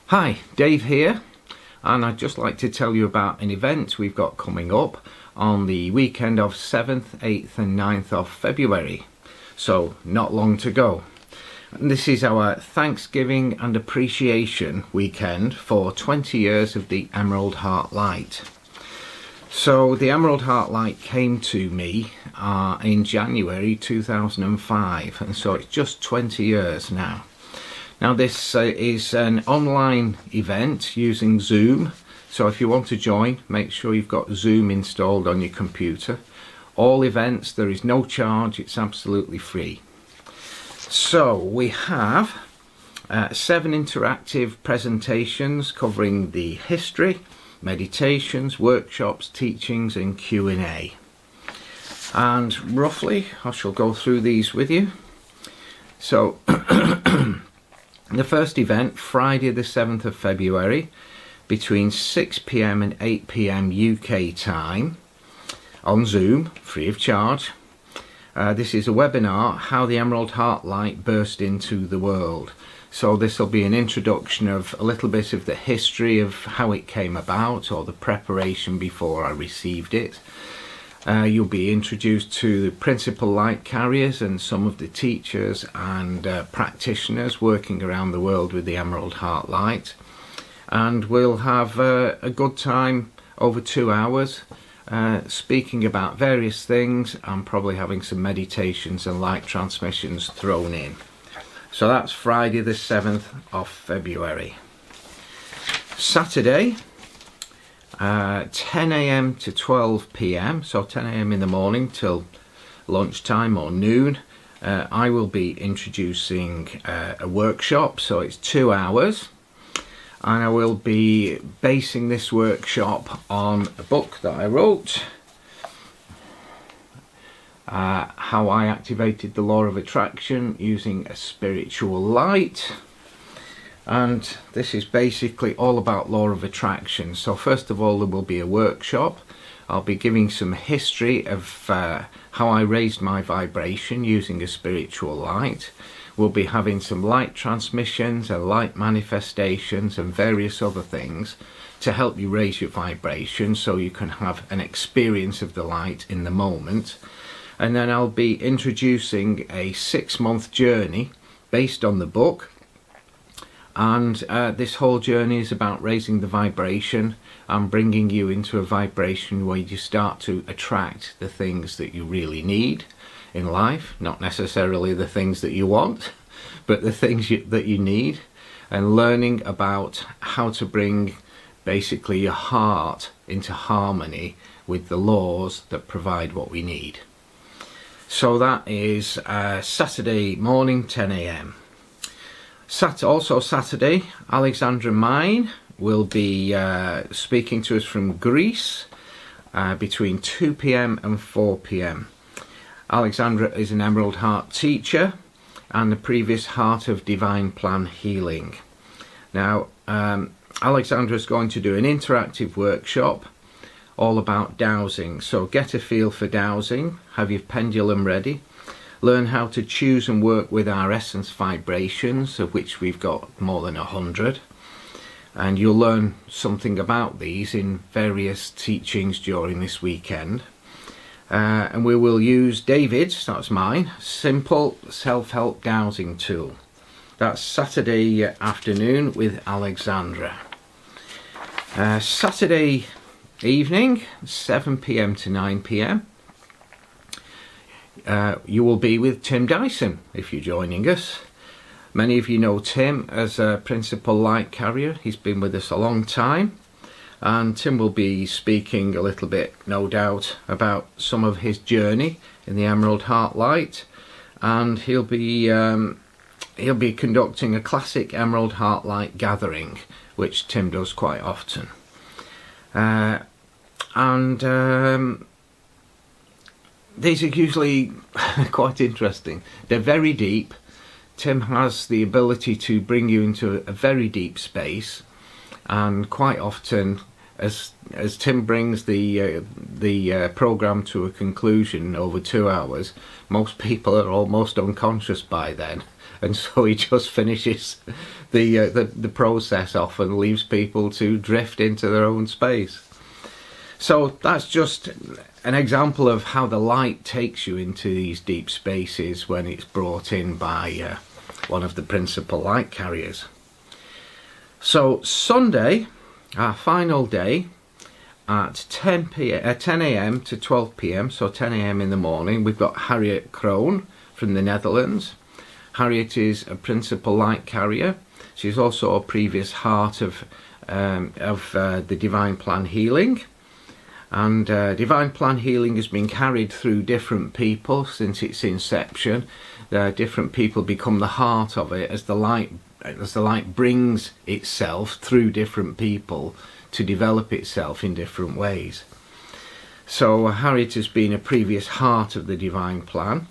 Hi, Dave here, and I'd just like to tell you about an event we've got coming up on the weekend of 7th, 8th and 9th of February, so not long to go. And this is our Thanksgiving and Appreciation weekend for 20 years of the Emerald Heart Light. So the Emerald Heart Light came to me in January 2005, and so it's just 20 years now. Now this is an online event using Zoom, so if you want to join, make sure you've got Zoom installed on your computer. All events, there is no charge, it's absolutely free. So we have 7 interactive presentations covering the history, meditations, workshops, teachings and Q&A. And roughly, I shall go through these with you. So the first event, Friday the 7th of February, between 6 PM and 8 PM UK time, on Zoom, free of charge. This is a webinar, How the Emerald Heart Light Burst into the World. So this will be an introduction of a little bit of the history of how it came about, or the preparation before I received it. You'll be introduced to the principal light carriers and some of the teachers and practitioners working around the world with the Emerald Heart Light, and we'll have a good time over 2 hours speaking about various things and probably having some meditations and light transmissions thrown in. So that's Friday the 7th of February. Saturday, 10 AM to 12 PM, so 10 AM in the morning till lunchtime or noon. I will be introducing a workshop, so it's 2 hours, and I will be basing this workshop on a book that I wrote, How I Activated the Law of Attraction Using a Spiritual Light. And this is basically all about law of attraction. So first of all, there will be a workshop. I'll be giving some history of how I raised my vibration using a spiritual light. We'll be having some light transmissions and light manifestations and various other things to help you raise your vibration so you can have an experience of the light in the moment. And then I'll be introducing a 6-month journey based on the book. And this whole journey is about raising the vibration and bringing you into a vibration where you start to attract the things that you really need in life, not necessarily the things that you want, but the things that you need, and learning about how to bring basically your heart into harmony with the laws that provide what we need. So that is Saturday morning, 10 AM. Also Saturday, Alexandra Mine will be speaking to us from Greece between 2 PM and 4 PM. Alexandra is an Emerald Heart teacher and the previous Heart of Divine Plan Healing. Now, Alexandra is going to do an interactive workshop all about dowsing. So get a feel for dowsing, have your pendulum ready. Learn how to choose and work with our essence vibrations, of which we've got more than 100. And you'll learn something about these in various teachings during this weekend. And we will use David's, that's mine, simple self-help dowsing tool. That's Saturday afternoon with Alexandra. Saturday evening, 7 PM to 9 PM. You will be with Tim Dyson if you're joining us. Many of you know Tim as a principal light carrier. He's been with us a long time, and Tim will be speaking a little bit, no doubt, about some of his journey in the Emerald Heart Light, and he'll be conducting a classic Emerald Heart Light gathering, which Tim does quite often. These are usually quite interesting. They're very deep. Tim has the ability to bring you into a very deep space, and quite often, as Tim brings the program to a conclusion over 2 hours, most people are almost unconscious by then, and so he just finishes the process off and leaves people to drift into their own space. So that's just an example of how the light takes you into these deep spaces when it's brought in by one of the principal light carriers. So Sunday, our final day, at 10 a.m. to 12 p.m, so 10 a.m. in the morning, we've got Harriet Kroon from the Netherlands. Harriet is a principal light carrier. She's also a previous heart of the Divine Plan Healing. And Divine Plan Healing has been carried through different people since its inception. Different people become the heart of it as the light brings itself through different people to develop itself in different ways. So Harriet has been a previous heart of the Divine Plan,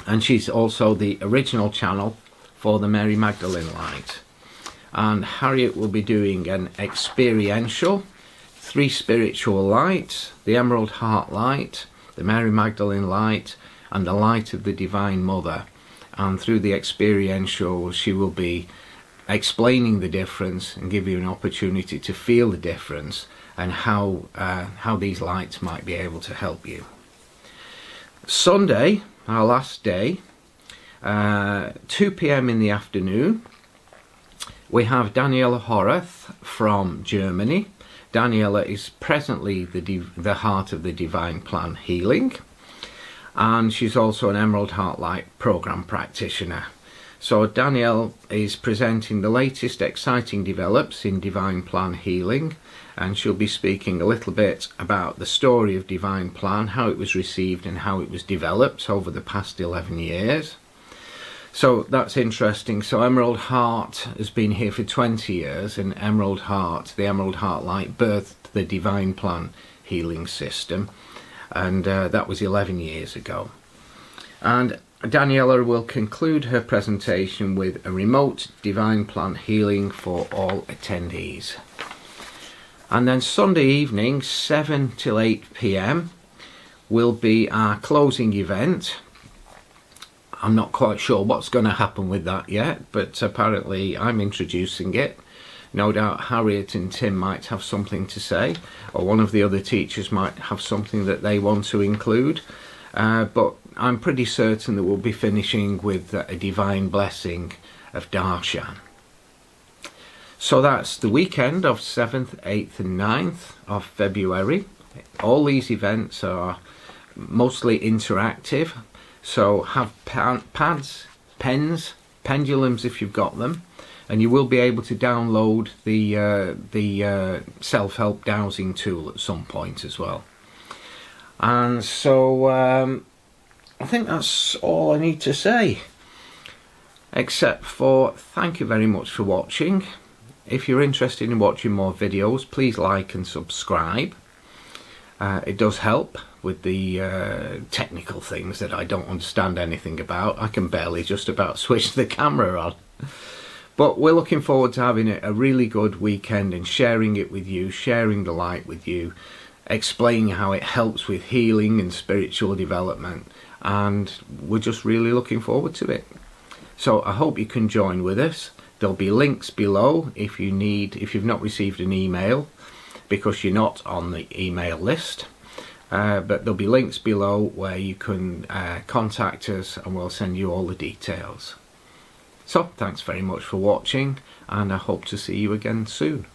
and she's also the original channel for the Mary Magdalene light. And Harriet will be doing an experiential 3 spiritual lights: the Emerald Heart light, the Mary Magdalene light, and the light of the Divine Mother. And through the experiential, she will be explaining the difference and give you an opportunity to feel the difference and how these lights might be able to help you. Sunday, our last day, 2 p.m. in the afternoon, we have Daniela Horath from Germany. Daniela is presently the heart of the Divine Plan Healing, and she's also an Emerald Heart Light program practitioner. So Danielle is presenting the latest exciting develops in Divine Plan Healing, and she'll be speaking a little bit about the story of Divine Plan, how it was received and how it was developed over the past 11 years. So that's interesting. So Emerald Heart has been here for 20 years, and the Emerald Heart Light birthed the Divine Plan Healing system, and that was 11 years ago. And Daniela will conclude her presentation with a remote Divine Plan Healing for all attendees. And then Sunday evening, 7 till 8 p.m, will be our closing event. I'm not quite sure what's going to happen with that yet, but apparently I'm introducing it. No doubt Harriet and Tim might have something to say, or one of the other teachers might have something that they want to include. But I'm pretty certain that we'll be finishing with a divine blessing of Darshan. So that's the weekend of 7th, 8th and 9th of February. All these events are mostly interactive, so have pads, pens, pendulums if you've got them, and you will be able to download the self-help dowsing tool at some point as well. And so I think that's all I need to say, except for thank you very much for watching. If you're interested in watching more videos, please like and subscribe. It does help with the technical things that I don't understand anything about. I can barely just about switch the camera on. But we're looking forward to having a really good weekend and sharing it with you, sharing the light with you, explaining how it helps with healing and spiritual development, and we're just really looking forward to it. So I hope you can join with us. There'll be links below if you've not received an email, because you're not on the email list, but there'll be links below where you can contact us and we'll send you all the details. So thanks very much for watching, and I hope to see you again soon.